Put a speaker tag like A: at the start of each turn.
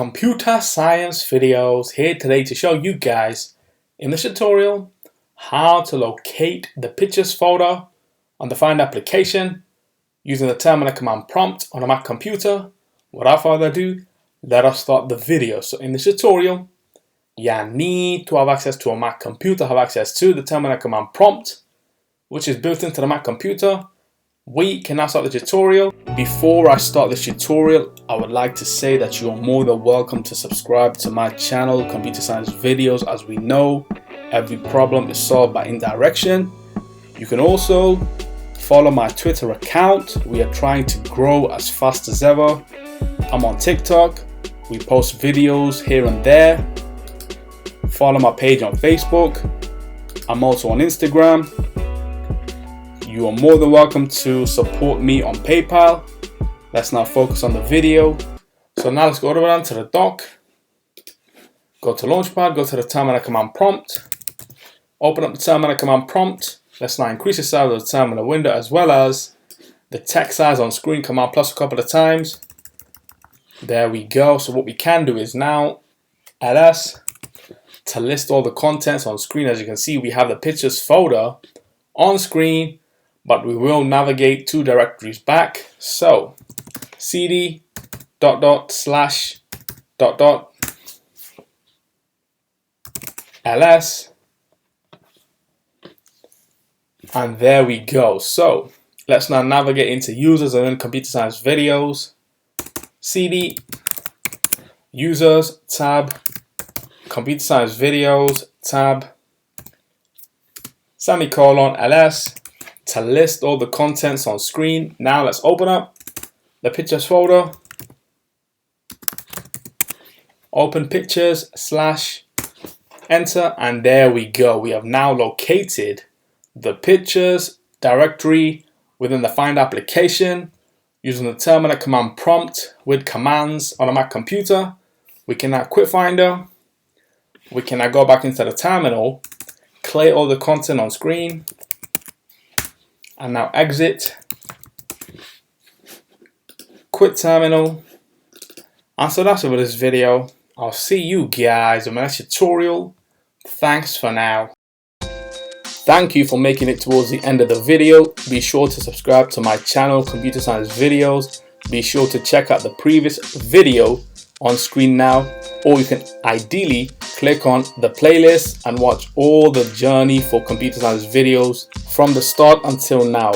A: Computer Science Videos here today to show you guys in this tutorial how to locate the pictures folder on the Find application using the terminal command prompt on a Mac computer. Without further ado, let us start the video. So in this tutorial, you need to have access to a Mac computer, have access to the terminal command prompt, which is built into the Mac computer. We can now start the tutorial. Before I start this tutorial, I would like to say that you are more than welcome to subscribe to my channel, Computer Science Videos. As we know, every problem is solved by indirection. You can also follow my Twitter account. We are trying to grow as fast as ever. I'm on TikTok. We post videos here and there. Follow my page on Facebook. I'm also on Instagram. You are more than welcome to support me on PayPal. Let's now focus on the video. So now let's go down to the dock. Go to Launchpad, go to the terminal command prompt. Open up the terminal command prompt. Let's now increase the size of the terminal window as well as the text size on screen. Command plus a couple of times. There we go. So what we can do is now ls to list all the contents on screen. As you can see, we have the pictures folder on screen, but we will navigate two directories back. So cd // ls, and there we go. So let's now navigate into users and then Computer Science Videos. cd users tab, Computer Science Videos tab, semicolon ls to list all the contents on screen. Now let's open up the pictures folder. Open pictures / enter, and there we go. We have now located the pictures directory within the Find application using the terminal command prompt with commands on a Mac computer. We can now quit Finder. We can now go back into the terminal, clear all the content on screen, and now exit, quit terminal. And so that's it for this video. I'll see you guys in my next tutorial. Thanks for now. Thank you for making it towards the end of the video. Be sure to subscribe to my channel, Computer Science Videos. Be sure to check out the previous video on screen now, or you can ideally click on the playlist and watch all the journey for Computer Science Videos from the start until now.